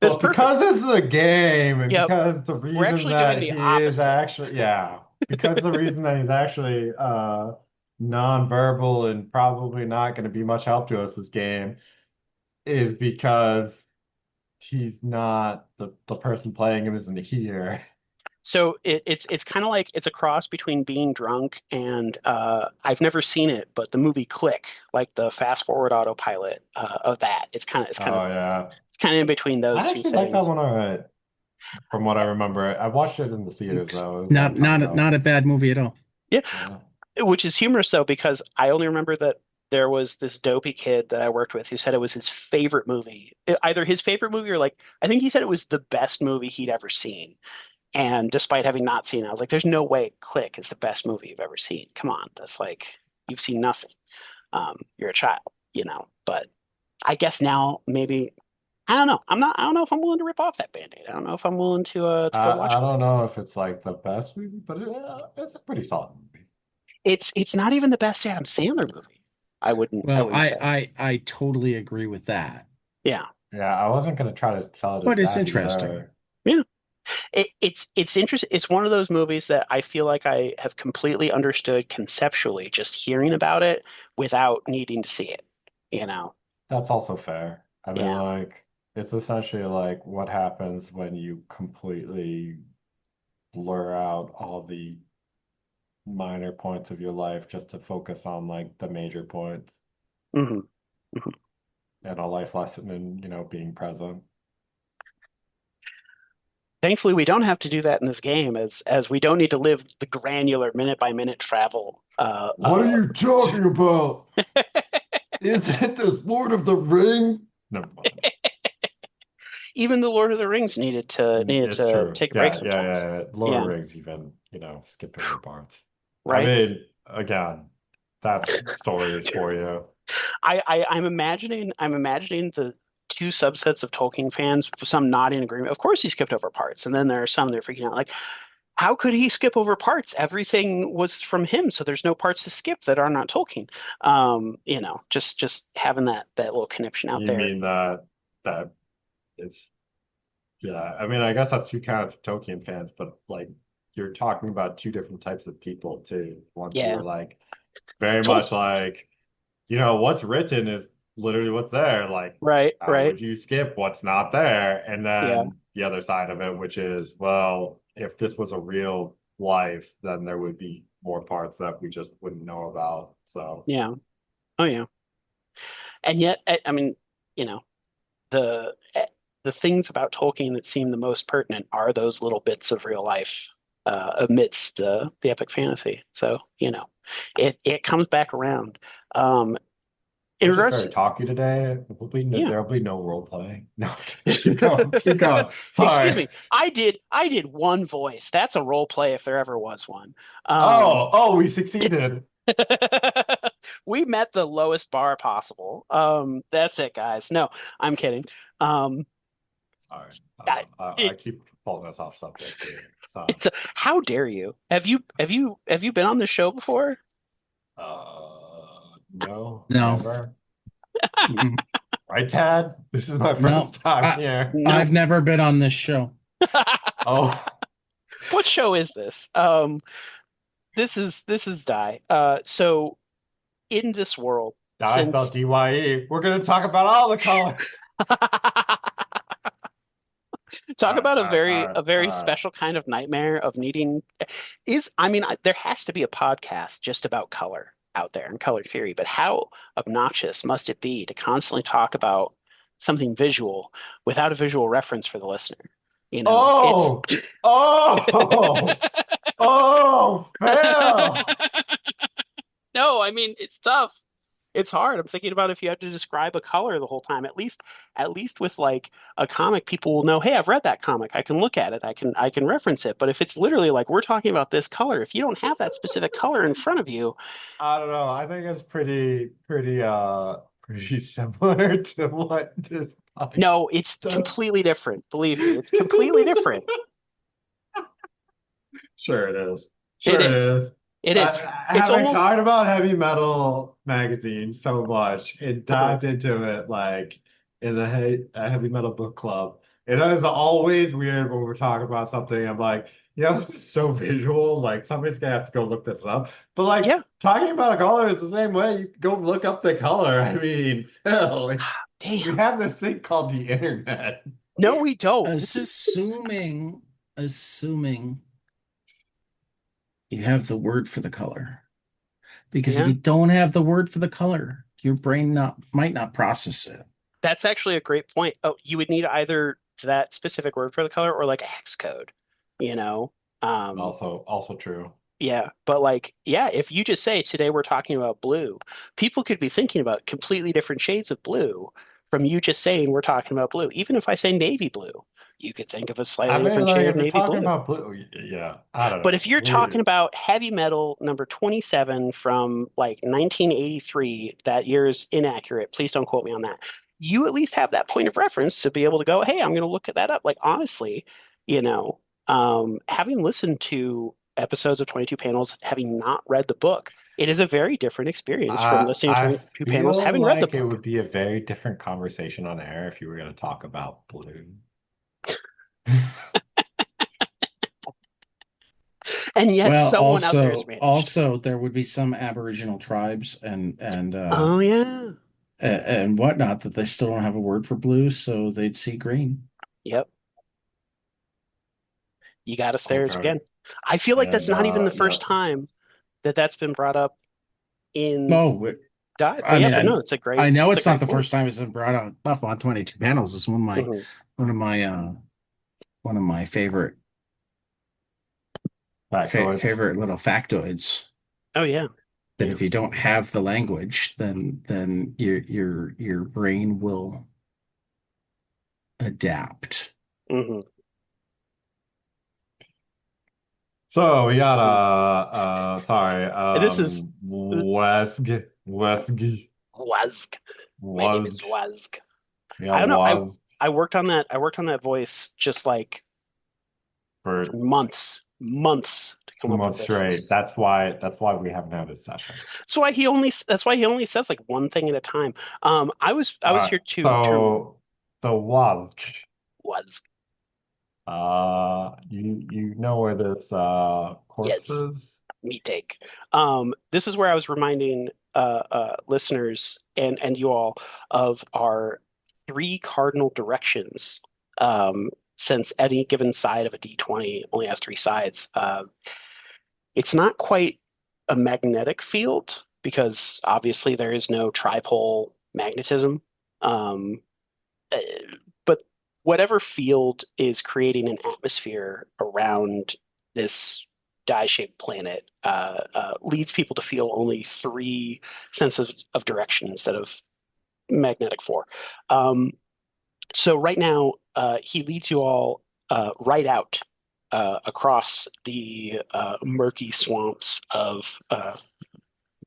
S2: That's
S3: But
S2: perfect.
S3: because it's the game and
S2: Yep.
S3: because the
S2: We're
S3: reason
S2: actually doing
S3: that
S2: the
S3: he is
S2: opposite.
S3: actually, yeah, because the reason that he's actually nonverbal and probably not going to be much help to us this game is because he's not the person playing him isn't here.
S2: So it's kind of like it's a cross between being drunk and I've never seen it, but the movie Click, like the fast forward autopilot of that.
S3: Oh yeah.
S2: It's kind of in between those
S3: I
S2: two
S3: actually like that
S2: settings.
S3: one all right. From what I remember, I watched it in the theaters
S1: It's
S3: though. It was a long
S1: not
S3: time
S1: not
S3: ago.
S1: not a bad movie at all.
S2: Yeah,
S3: Yeah.
S2: which is humorous though because I only remember that there was this dopey kid that I worked with who said it was his favorite movie. Either his favorite movie or like I think he said it was the best movie he'd ever seen. And despite having not seen it, I was like, there's no way Click is the best movie you've ever seen. Come on, that's like you've seen nothing. You're a child, you know. But I guess now maybe I don't know. I don't know if I'm willing to rip off that Band-Aid. I don't know if I'm willing to go watch
S3: I don't
S2: Click.
S3: know if it's like the best movie, but it's a pretty solid movie.
S2: It's not even the best Adam Sandler movie. I
S1: Well,
S2: wouldn't
S1: I
S2: say.
S1: I I totally agree with that.
S2: Yeah.
S3: Yeah, I wasn't gonna try to sell it as
S1: But it's
S3: that
S1: interesting.
S3: either.
S2: Yeah. It's interesting. It's one of those movies that I feel like I have completely understood conceptually, just hearing about it without needing to see it. You know?
S3: That's also fair. I mean,
S2: Yeah.
S3: like, it's essentially like what happens when you completely blur out all the minor points of your life just to focus on like the major points.
S2: hmm hmm
S3: and a life lesson in, being present.
S2: Thankfully, we don't have to do that in this game, as we don't need to live the granular minute by minute travel.
S3: What are you talking about? Is it this Lord of the Ring? Never mind.
S2: Even the Lord of the Rings needed
S3: It's
S2: to
S3: true.
S2: take a break
S3: Yeah, yeah,
S2: sometimes.
S3: yeah, yeah. Lord of the
S2: Yeah,
S3: Rings even, skipped over parts. I
S2: right.
S3: mean, again, that's stories for you.
S2: I'm imagining the two subsets of Tolkien fans, some not in agreement. Of course, he skipped over parts, and then there are some that are freaking out, like, how could he skip over parts? Everything was from him, so there's no parts to skip that are not Tolkien. Just having that little conniption out
S3: You
S2: there.
S3: mean that it's yeah, I mean, I guess that's two kind of Tolkien fans, but like you're talking about two different types of people too. Ones who
S2: Yeah,
S3: are like very
S2: Tol
S3: much like, what's written is literally what's there. Like,
S2: right,
S3: how
S2: right.
S3: would you skip what's not there? And
S2: Yeah,
S3: then the other side of it, which is, well, if this was a real life, then there would be more parts that we just wouldn't know about. So,
S2: yeah. Oh yeah. And yet, I mean, you know, the the things about Tolkien that seem the most pertinent are those little bits of real life amidst the epic fantasy. So, it comes back around. Um, in
S3: we're just
S2: regards
S3: very
S2: to,
S3: talky today.
S2: yeah.
S3: There'll be no role playing. No, keep going, keep going.
S2: Excuse
S3: Sorry.
S2: me. I did one voice. That's a role play if there ever was one.
S3: Oh, oh, we succeeded.
S2: We met the lowest bar possible. That's it, guys. No, I'm kidding. Um,
S3: Sorry.
S2: I,
S3: I
S2: it,
S3: keep pulling us off subject here. So,
S2: how dare you? Have you been on the show before?
S3: no,
S1: No.
S3: never.
S1: Mm-mm.
S3: Right, Tad? This is my
S1: No.
S3: first time
S1: I
S3: here.
S1: I've
S2: No.
S1: never been on this show.
S3: Oh,
S2: What show is this? This is Die. So in this world,
S3: I spelled
S2: since
S3: DYE. We're gonna talk about all the colors.
S2: talk about a
S3: All
S2: very
S3: right,
S2: a
S3: all
S2: very
S3: right.
S2: special kind of nightmare of needing I mean, there has to be a podcast just about color out there and color theory, but how obnoxious must it be to constantly talk about something visual without a visual reference for the listener? It's
S3: Oh, oh, oh, fail.
S2: no, I mean, it's tough. It's hard. I'm thinking about if you had to describe a color the whole time. At least with like a comic, people will know, hey, I've read that comic. I can look at it. I can reference it. But if it's literally like we're talking about this color, if you don't have that specific color in front of you,
S3: I don't know. I think it's pretty similar to what this podcast
S2: no, it's
S3: does.
S2: completely different. Believe me, it's completely different.
S3: Sure it is.
S2: It
S3: Sure it
S2: is.
S3: is.
S2: It is. It's
S3: Having
S2: almost
S3: talked about heavy metal magazines so much, it
S2: uh-huh.
S3: dived into it like in the heavy metal book club. It is always weird when we're talking about something. I'm like, this is so visual. Like somebody's gonna have to go look this up. But like
S2: Yeah.
S3: talking about a color is the same way. You can go look up the color. I mean, hell, like, we
S2: Damn.
S3: have this thing called the internet.
S2: No, we don't. This is
S1: Assuming you have the word for the color. Because if
S2: yeah.
S1: you don't have the word for the color, your brain not might not process it.
S2: That's actually a great point. Oh, you would need either that specific word for the color or like a hex code, you know? Um,
S3: Also true.
S2: yeah, but like, yeah, if you just say today we're talking about blue, people could be thinking about completely different shades of blue from you just saying we're talking about blue. Even if I say navy blue, you could think of a
S3: I
S2: slightly
S3: mean,
S2: different
S3: like
S2: shade of
S3: if you're
S2: navy
S3: talking
S2: blue.
S3: about blue, yeah, I don't
S2: But if
S3: know.
S2: you're
S3: We
S2: talking about heavy metal number 27 from like 1983, that year is inaccurate. Please don't quote me on that. You at least have that point of reference to be able to go, hey, I'm going to look at that up. Like, honestly, having listened to episodes of 22 panels, having not read the book, it is a very different experience from listening to
S3: I
S2: 22 panels,
S3: feel
S2: having read the
S3: like it
S2: book.
S3: would be a very different conversation on air if you were going to talk about blue.
S2: And yet,
S1: Well,
S2: someone out there has managed.
S1: also there would be some Aboriginal tribes
S2: Oh, yeah.
S1: and whatnot that they still don't have a word for blue, so they'd see green.
S2: Yep. You got us there
S3: Okay.
S2: again. I feel like that's
S3: And
S2: not even the
S3: yeah,
S2: first time that that's been brought up in
S1: Oh,
S2: dive. But
S1: I
S2: yeah,
S1: mean,
S2: but no,
S1: I know
S2: it's a
S1: it's not
S2: great
S1: the
S2: point.
S1: first time it's been brought out. Buff on 22 panels is
S2: Hmm.
S1: one of my one of my
S3: Factoids.
S1: favorite little factoids.
S2: Oh yeah.
S1: That
S2: Yeah.
S1: if you don't have the language, then your brain will adapt.
S2: Hmm.
S3: So we got
S2: Hmm.
S3: sorry,
S2: This is
S3: Wesg,
S2: Wazg. My name is
S3: was,
S2: Wazg.
S3: yeah,
S2: I don't know.
S3: was
S2: I worked on that. I worked on that voice just like for
S3: for
S2: months to come
S3: two
S2: up with
S3: months
S2: this.
S3: straight. That's why we haven't had a session.
S2: That's why he only says like one thing at a time. I
S3: All
S2: was
S3: right.
S2: here to
S3: So was,
S2: was
S3: you know where this corpse
S2: yes,
S3: is?
S2: me take. This is where I was reminding listeners and you all of our three cardinal directions. Um, since any given side of a D20 only has three sides, it's not quite a magnetic field because obviously there is no tripole magnetism. Um, uh, but whatever field is creating an atmosphere around this die-shaped planet leads people to feel only three senses of direction instead of magnetic four. Um, so right now, he leads you all right out across the murky swamps of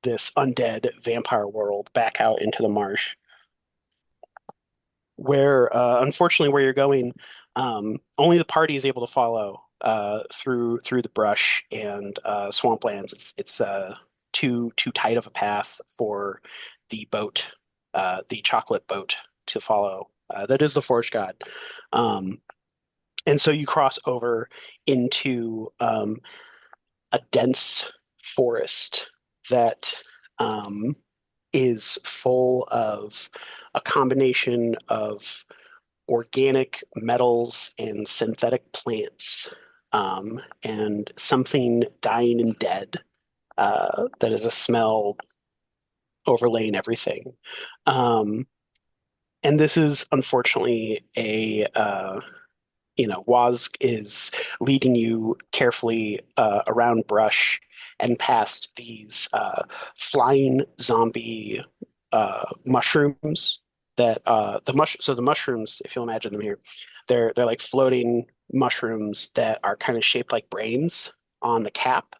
S2: this undead vampire world back out into the marsh where unfortunately where you're going only the party is able to follow through the brush and swamplands. It's too tight of a path for the boat, the chocolate boat, to follow. That is the Forge God. Um, and so you cross over into a dense forest that um, is full of a combination of organic metals and synthetic plants, and something dying and dead that is a smell overlaying everything. Um, and this is unfortunately Wazg is leading you carefully around brush and past these flying zombie mushrooms that the mushrooms, if you'll imagine them here, they're like floating mushrooms that are kind of shaped like brains on the cap,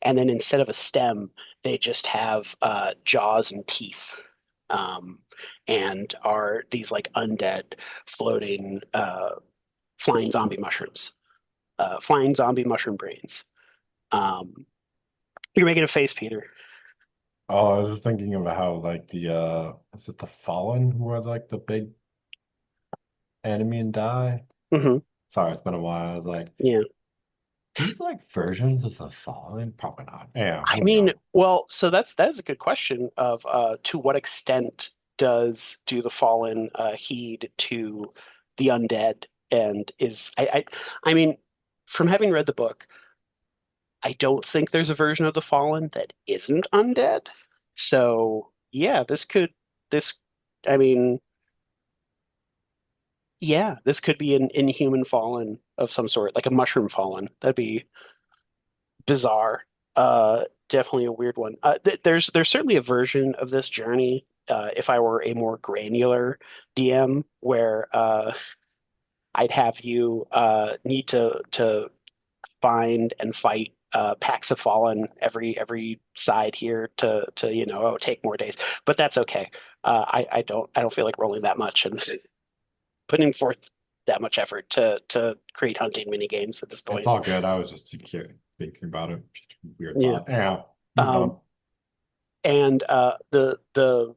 S2: and then instead of a stem, they just have jaws and teeth. Um, and are these like undead floating flying zombie mushrooms, flying zombie mushroom brains. Um, you're making a face, Peter.
S3: Oh, I was just thinking of how like the is it the Fallen who are like the big enemy and die?
S2: Hmm.
S3: Sorry, it's been a while. I was like,
S2: Yeah.
S3: these like versions of the Fallen? Probably not. Yeah,
S2: I
S3: moving
S2: mean,
S3: on.
S2: well, so that is a good question of to what extent do the fallen heed to the undead and is I mean, from having read the book, I don't think there's a version of the fallen that isn't undead. So yeah, this I mean, yeah, this could be an inhuman fallen of some sort, like a mushroom fallen. That'd be bizarre. Definitely a weird one. There's certainly a version of this journey, if I were a more granular DM, where I'd have you need to find and fight packs of fallen every side here to take more days. But that's okay. I don't feel like rolling that much and putting forth that much effort to create hunting mini games at this
S3: It's
S2: point.
S3: all good. I was just thinking about it. Just a weird
S2: Yeah.
S3: thought. Yeah, moving
S2: Um,
S3: on.
S2: and the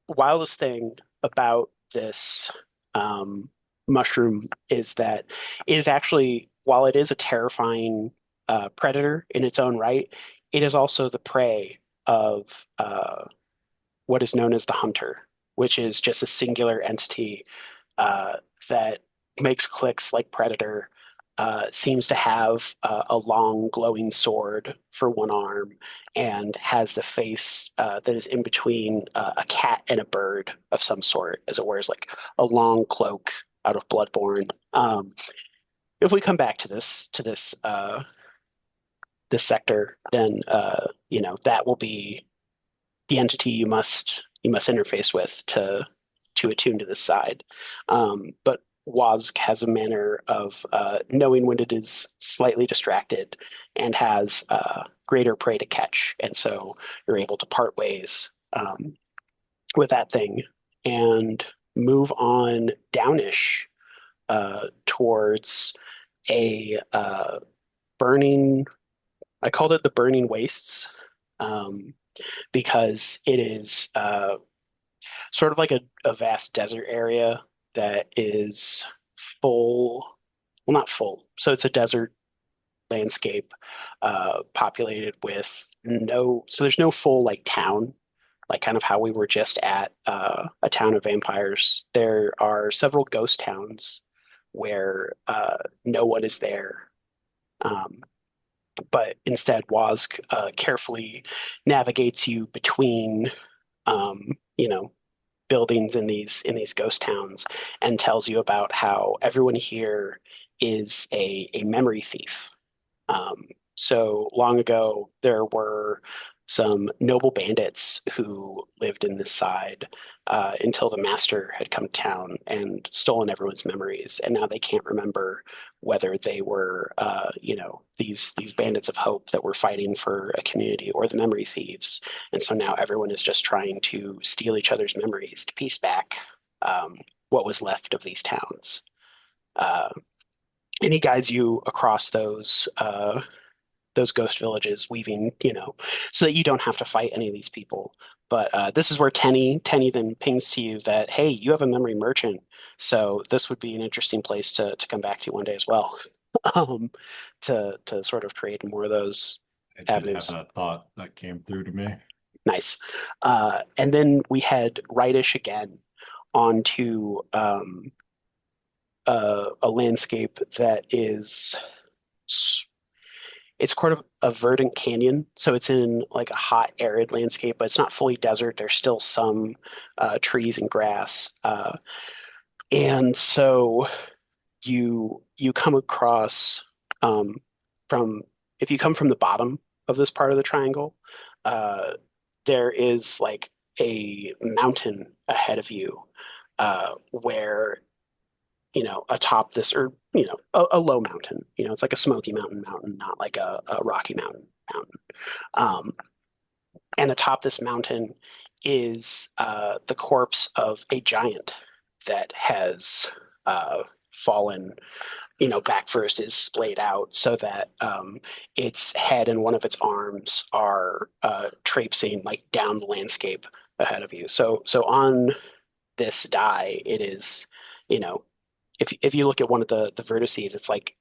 S2: wildest thing about this um, mushroom is that it is actually, while it is a terrifying predator in its own right, it is also the prey of what is known as the hunter, which is just a singular entity that makes clicks like Predator, seems to have a long glowing sword for one arm and has the face that is in between a cat and a bird of some sort, as it wears like a long cloak out of Bloodborne. If we come back to this sector, then that will be the entity you must interface with to attune to this side. But Wazg has a manner of knowing when it is slightly distracted and has greater prey to catch, and so you're able to part ways with that thing and move on downish towards a burning. I called it the burning wastes um, because it is sort of like a vast desert area that is full, well, not full. So it's a desert landscape populated with so there's no full like town, like kind of how we were just at a town of vampires. There are several ghost towns where no one is there. Um, but instead, Wask carefully navigates you between, um, you know, buildings in these ghost towns and tells you about how everyone here is a memory thief. Um, so long ago, there were some noble bandits who lived in this side until the master had come to town and stolen everyone's memories, and now they can't remember whether they were, these bandits of hope that were fighting for a community or the memory thieves. And so now everyone is just trying to steal each other's memories to piece back what was left of these towns. Uh, and he guides you across those ghost villages, weaving, so that you don't have to fight any of these people. But this is where Tenny then pings to you that, hey, you have a memory merchant, so this would be an interesting place to come back to one day as well, um, to sort of create more of those
S3: I did have
S2: avenues.
S3: that thought that came through to me.
S2: Nice. And then we head rightish again onto a landscape that is it's kind of a verdant canyon, so it's in like a hot, arid landscape, but it's not fully desert. There's still some trees and grass, and so you come across um, from if you come from the bottom of this part of the triangle, uh, there is like a mountain ahead of you, where atop this, or a low mountain. It's like a Smoky Mountain, not like a Rocky Mountain. Um, and atop this mountain is the corpse of a giant that has fallen, back first, is splayed out so that its head and one of its arms are traipsing like down the landscape ahead of you. So on this die, it is, you know, if you look at one of the vertices, it's like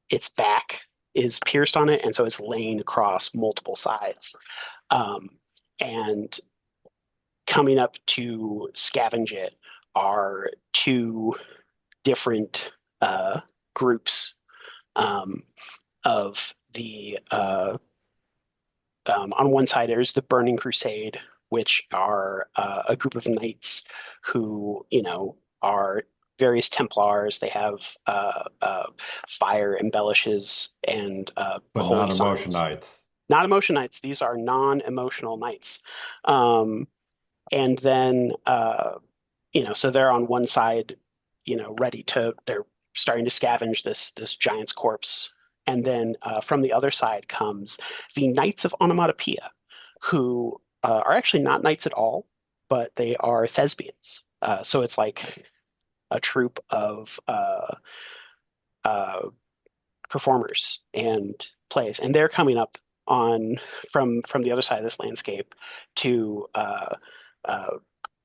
S2: its back is pierced on it, and so it's laying across multiple sides. Um, and coming up to scavenge it are two different groups um, of the on one side there's the Burning Crusade, which are a group of knights who, are various Templars. They have fire embellishes and
S3: But
S2: holy
S3: not
S2: signs.
S3: emotionites.
S2: Not emotion knights. These are non-emotional knights. Um, and then, so they're on one side, they're starting to scavenge this giant's corpse. And then from the other side comes the Knights of Onomatopoeia, who are actually not knights at all, but they are thespians. So it's like a troupe of uh, performers and plays, and they're coming up on from the other side of this landscape to uh,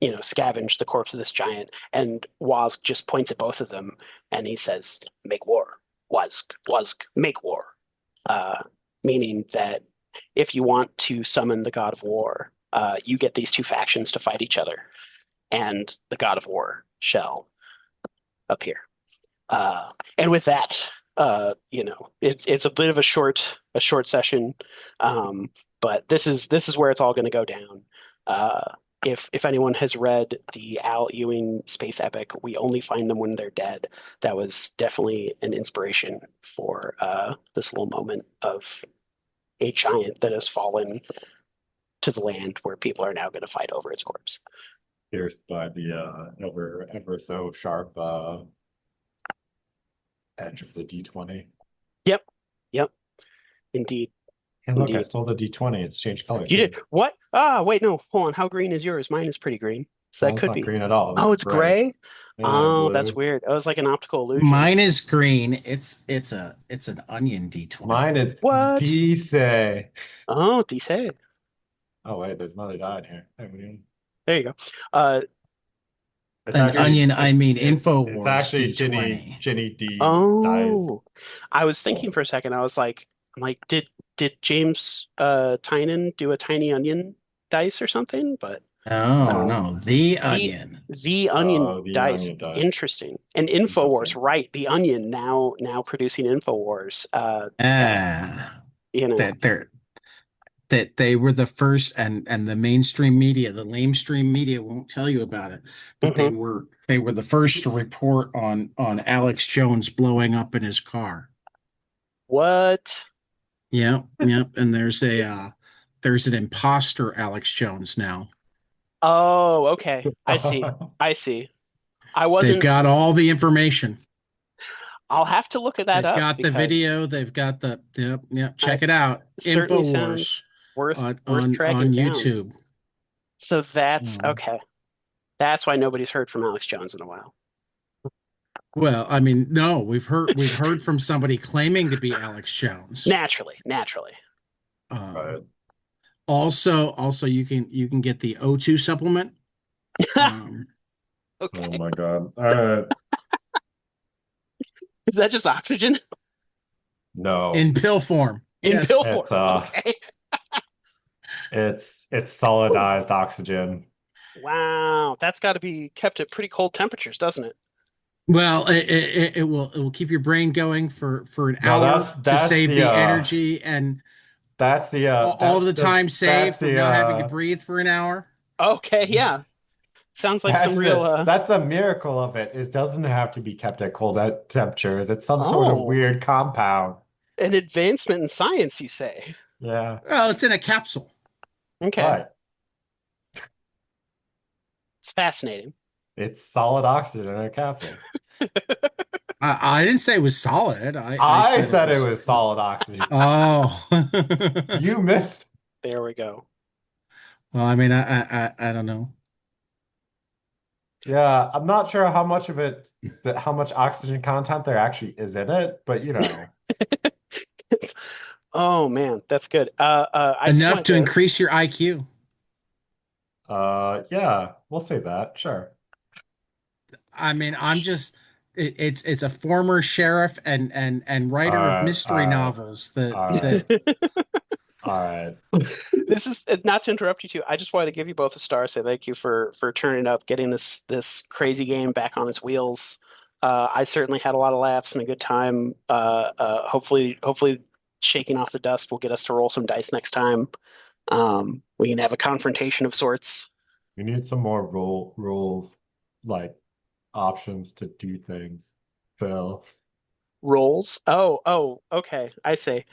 S2: scavenge the corpse of this giant. And Wazg just points at both of them, and he says, "Make war, Wazg, make war," uh, meaning that if you want to summon the god of war, you get these two factions to fight each other, and the god of war shall appear. And with that, It's a bit of a short session, um, but this is where it's all going to go down. If anyone has read the Al Ewing space epic, We Only Find Them When They're Dead, that was definitely an inspiration for this little moment of a giant that has fallen to the land where people are now going to fight over its corpse.
S3: Pierced by the ever so sharp edge of the D20.
S2: Yep, yep, indeed,
S3: Hey, look, I
S2: indeed.
S3: stole the D20. It's changed color
S2: You did
S3: too.
S2: what? Ah, wait, no, hold on. How green is yours? Mine is pretty green, so that
S3: Mine's
S2: could
S3: not
S2: be.
S3: green at all.
S2: Oh,
S3: It's
S2: it's
S3: gray.
S2: gray.
S3: Yeah,
S2: Oh, that's
S3: blue.
S2: weird. It was like an optical illusion.
S1: Mine is green. It's an onion D20.
S3: Mine is
S2: What?
S3: D-say.
S2: Oh, dice.
S3: Oh wait, there's another die in here. Hey, what do you-
S2: There you go. Uh,
S3: It's
S1: An
S3: actually
S1: onion, I mean
S3: it's
S1: InfoWars
S3: actually Ginny
S1: D20.
S3: Ginny D dies.
S2: oh, I was thinking for a second. I'm like, did James Tynan do a tiny onion dice or something? But
S1: Oh
S2: uh,
S1: no, the
S2: the
S1: onion.
S2: the onion
S3: Oh, the
S2: dice,
S3: onion dies.
S2: interesting. And Infowars,
S3: Interesting.
S2: right? The Onion now producing Infowars.
S1: Ah,
S2: You know.
S1: that they were the first, and the mainstream media, the lamestream media won't tell you about it, but
S2: Hmm.
S1: they were the first to report on Alex Jones blowing up in his car.
S2: What?
S1: Yep, yep. And there's an imposter Alex Jones now.
S2: Oh, okay. I see. I see. I
S1: They've
S2: wasn't.
S1: got all the information.
S2: I'll have to look at that
S1: They've
S2: up
S1: got the
S2: because
S1: video. They've got the yep, yep. Check it
S2: that
S1: out.
S2: certainly
S1: InfoWars
S2: sounds worth
S1: on
S2: worth
S1: on
S2: tracking
S1: on
S2: down.
S1: YouTube.
S2: So that's
S1: Um,
S2: okay. That's why nobody's heard from Alex Jones in a while.
S1: well, I mean, no, we've heard from somebody claiming to be Alex Jones.
S2: Naturally, naturally.
S3: Right.
S1: Um, also, you can get the O2 supplement um,
S3: Oh
S2: Okay.
S3: my God. All right.
S2: Is that just oxygen
S3: No.
S1: in pill form.
S2: in pill
S1: Yes.
S2: form?
S3: It's
S2: Okay.
S3: it's solidized oxygen.
S2: Wow, that's got to be kept at pretty cold temperatures, doesn't it?
S1: Well, it will keep your brain going for an
S3: No,
S1: hour to
S3: that's
S1: save
S3: the
S1: the energy and all of the time saved
S3: that's
S1: from
S3: the
S1: not having to breathe for an hour.
S2: Okay, yeah. Sounds like some real
S3: that's the miracle of it. It doesn't have to be kept at cold temperatures. It's some sort of
S2: oh,
S3: weird compound.
S2: an advancement in science, you say.
S3: Yeah.
S1: Well, it's in a capsule.
S2: Okay.
S3: Right.
S2: It's fascinating.
S3: It's solid oxygen in a capsule.
S1: I didn't say it was solid. I
S3: I
S1: said it
S3: said it
S1: was.
S3: was solid oxygen.
S1: Oh.
S3: You missed.
S2: There we go.
S1: Well, I mean, I don't know.
S3: Yeah, I'm not sure how much of it, how much oxygen content there actually is in it, but you know.
S2: Oh man, that's good. I just
S1: Enough
S2: wanted
S1: to
S2: to.
S1: increase your IQ.
S3: Yeah, we'll say that. Sure.
S1: I mean, it's a former sheriff and
S3: All
S1: writer of
S3: right,
S1: mystery
S3: all right,
S1: novels that
S3: all right,
S1: that
S3: all right.
S2: This is not to interrupt you too. I just wanted to give you both a star. Say thank you for turning up, getting this crazy game back on its wheels. I certainly had a lot of laughs and a good time. Hopefully, shaking off the dust will get us to roll some dice next time. We can have a confrontation of sorts.
S3: We need some more rules, like options to do things, Phil.
S2: Rolls. Oh, okay. I see.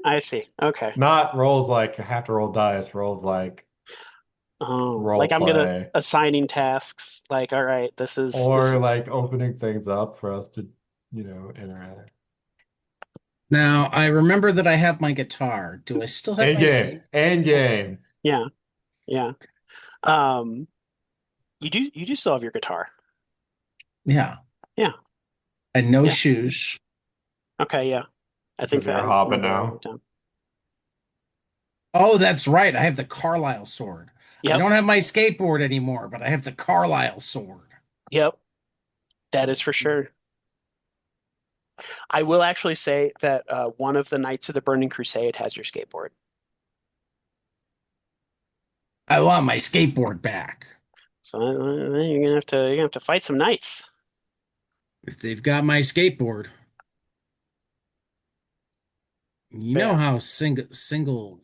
S2: I see. Okay.
S3: Not rolls like you have to roll dice, rolls like
S2: Oh,
S3: role
S2: like I'm gonna
S3: play,
S2: assigning tasks. Like, all right, this
S3: or
S2: is.
S3: like opening things up for us to, interact.
S1: now I remember that I have my guitar. Do I still have
S3: End
S1: my
S3: game,
S1: skate?
S3: end game.
S2: Yeah, yeah. Um, you do still have your guitar.
S1: Yeah,
S2: Yeah,
S1: and no
S2: yeah.
S1: shoes.
S2: Okay, yeah. I think
S3: Because
S2: that
S3: you're
S2: I
S3: hopping
S2: remember that wrote
S3: now.
S2: down.
S1: Oh, that's right. I have the Carlisle sword. I
S2: Yep,
S1: don't have my skateboard anymore, but I have the Carlisle sword.
S2: yep. That is for sure. I will actually say that one of the Knights of the Burning Crusade has your skateboard.
S1: I want my skateboard back.
S2: So you're gonna have to fight some knights.
S1: If they've got my skateboard. You
S2: But
S1: know
S2: yeah.
S1: how single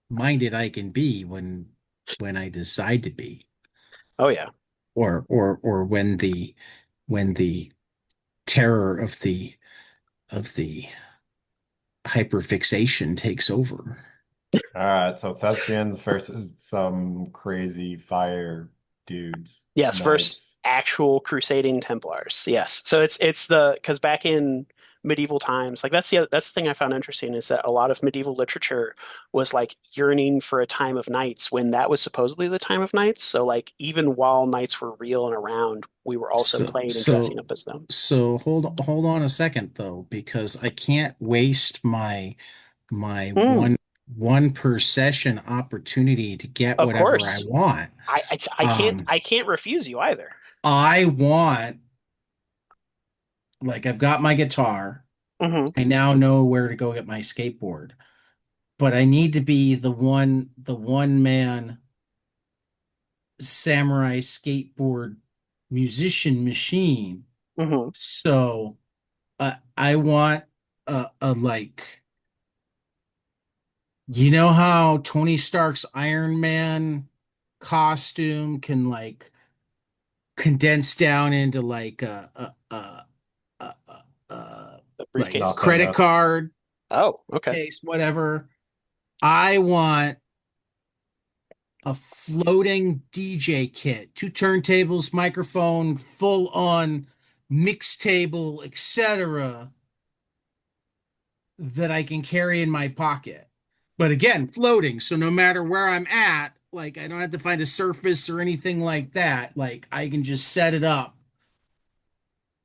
S1: minded I can be when I decide to be,
S2: Oh yeah.
S1: or when the terror of the hyperfixation takes over.
S3: All right, so thespians versus some crazy fire dudes,
S2: Yes, versus
S3: knights.
S2: actual crusading Templars. Yes. So it's the because back in medieval times, like that's the thing I found interesting is that a lot of medieval literature was like yearning for a time of knights when that was supposedly the time of knights. So like even while knights were real and around, we were also
S1: So
S2: playing and dressing
S1: so
S2: up as them.
S1: so hold on a second though, because I can't waste my
S2: Mm,
S1: one per session opportunity to get
S2: of
S1: whatever I
S2: course.
S1: want. Um,
S2: I can't refuse you either.
S1: I want, like, I've got my guitar.
S2: Hmm.
S1: I now know where to go get my skateboard, but I need to be the one man samurai skateboard musician machine.
S2: Hmm.
S1: So I want a like, how Tony Stark's Iron Man costume can like condense down into like
S2: The
S1: like
S2: briefcase.
S1: credit
S3: Nothingness.
S1: card
S2: Oh, okay.
S1: case, whatever. I want a floating DJ kit, two turntables, microphone, full on mix table, etc., that I can carry in my pocket. But again, floating. So no matter where I'm at, like I don't have to find a surface or anything like that. Like I can just set it up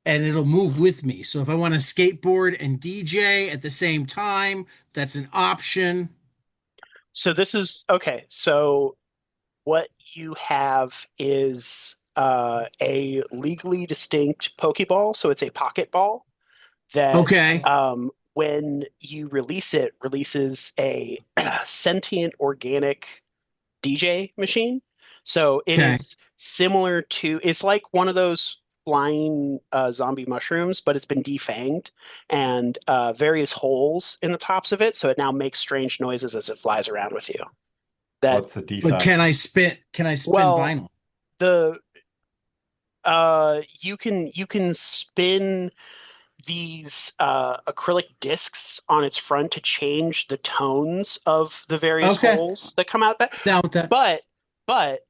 S1: and it'll move with me. So if I want to skateboard and DJ at the same time, that's an option.
S2: So this is okay. So what you have is a legally distinct Pokeball. So it's a pocket ball that
S1: Okay.
S2: when you release it, releases a sentient organic DJ machine. So it
S1: Okay.
S2: is similar to, it's like one of those flying zombie mushrooms, but it's been defanged and various holes in the tops of it. So it now makes strange noises as it flies around with you. That,
S3: What's the
S1: But
S3: defect?
S1: can I spin
S2: well,
S1: vinyl?
S2: the you can spin these acrylic discs on its front to change the tones of the various
S1: Okay.
S2: holes that come out that.
S1: Down with that.
S2: But but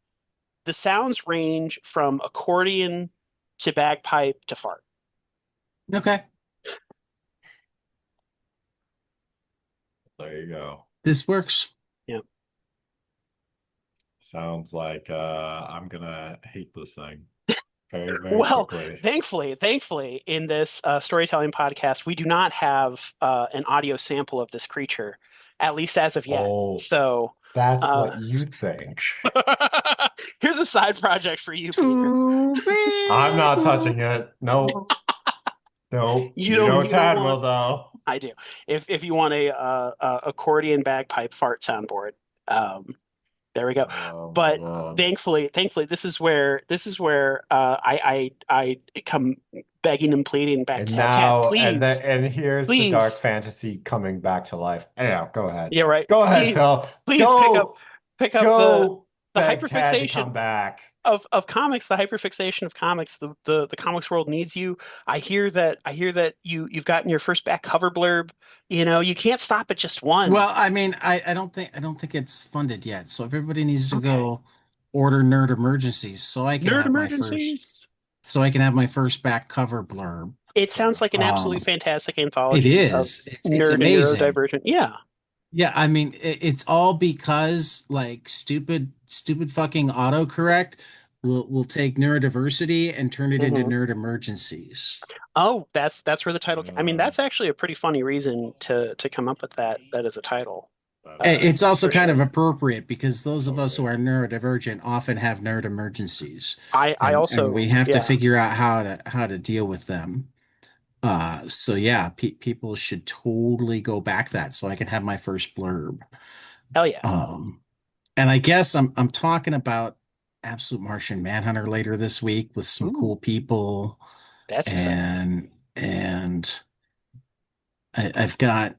S2: the sounds range from accordion to bagpipe to fart.
S1: Okay.
S3: There you go.
S1: This works.
S2: Yeah.
S3: Sounds like I'm gonna hate this thing very, very
S2: Well,
S3: quickly.
S2: thankfully, in this storytelling podcast, we do not have an audio sample of this creature, at least as of yet.
S3: Oh,
S2: So,
S3: that's
S2: uh,
S3: what you think.
S2: here's a side project for you, Peter.
S1: To
S3: I'm
S1: be
S3: not
S1: blue.
S3: touching it. Nope. Nope. You know
S2: You don't
S3: Chad will
S2: want.
S3: though.
S2: I do. If you want a accordion bagpipe fart soundboard, um, there we go.
S3: Oh my
S2: But
S3: God.
S2: thankfully, this is where I come begging and pleading back.
S3: And
S2: Cat,
S3: now,
S2: please,
S3: and here's the dark
S2: please.
S3: fantasy coming back to life. Anyhow, go ahead.
S2: Yeah, right.
S3: Go ahead,
S2: Please,
S3: Phil.
S2: please
S3: Go,
S2: pick up
S3: go
S2: the
S3: beg Tad to come
S2: hyperfixation
S3: back.
S2: of comics, the hyperfixation of comics. The comics world needs you. I hear that you've gotten your first back cover blurb. You know, you can't stop at just one.
S1: Well, I mean, I don't think it's funded yet. So everybody needs to
S2: Okay.
S1: go order Nerd Emergencies
S2: Nerd emergencies.
S1: so I can have my first back cover blurb.
S2: It sounds like an absolutely
S1: Um,
S2: fantastic
S1: it
S2: anthology of
S1: is. It's
S2: nerd and
S1: amazing.
S2: neurodivergent. Yeah.
S1: Yeah, I mean, it's all because like stupid fucking autocorrect will take neurodiversity and turn it into
S2: Hmm.
S1: nerd emergencies.
S2: Oh, that's where the title. I mean,
S3: Uh,
S2: that's actually a pretty funny reason to come up with that as a title,
S1: It's also
S2: for
S1: kind of
S2: sure.
S1: appropriate because those of us who
S3: totally.
S1: are neurodivergent often have nerd emergencies,
S2: I
S1: and we
S2: also,
S1: have to
S2: yeah.
S1: figure out how to deal with them. So yeah, people should totally go back that so I can have my first blurb.
S2: Hell yeah.
S1: Um, and I guess I'm talking about Absolute Martian Manhunter later this week with some
S2: Ooh,
S1: cool people,
S2: that's exciting.
S1: and I've got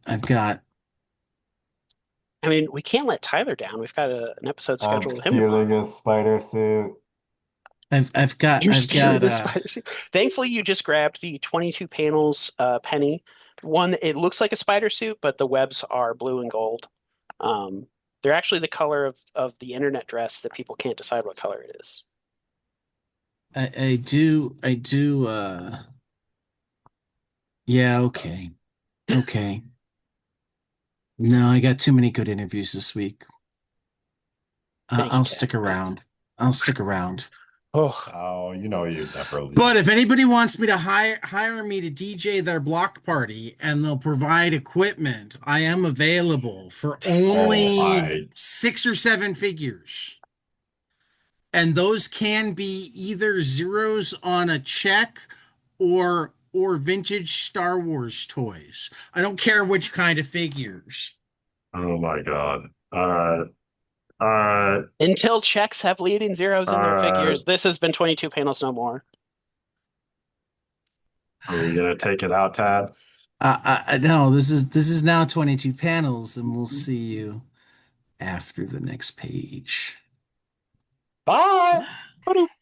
S2: I mean, we can't let Tyler down. We've got an episode
S3: I'm
S2: scheduled with him
S3: stealing
S2: tomorrow.
S3: a spider suit.
S1: I've got
S2: You're
S1: I've
S2: stealing
S1: got
S2: the spider suit. Thankfully, you just grabbed the 22 panels penny. One, it looks like a spider suit, but the webs are blue and gold. Um, they're actually the color of the internet dress that people can't decide what color it is.
S1: I do yeah, okay. Okay. No, I got too many good interviews this week.
S2: Thank you,
S1: I'll
S2: Ted.
S1: stick around. I'll stick around.
S2: Oh,
S3: Oh, you know you'd never
S1: But
S3: leave.
S1: if anybody wants me to hire me to DJ their block party and they'll provide equipment, I am available for
S3: Oh,
S1: only
S3: I
S1: 6 or 7 figures. And those can be either zeros on a check or vintage Star Wars toys. I don't care which kind of figures.
S3: oh my God. All right. All right.
S2: until checks have leading zeros
S3: All
S2: in their
S3: right.
S2: figures, this has been 22 panels no more.
S3: Are we gonna take it out, Tad?
S1: No, this is now 22 panels, and we'll see you after the next page.
S3: Bye.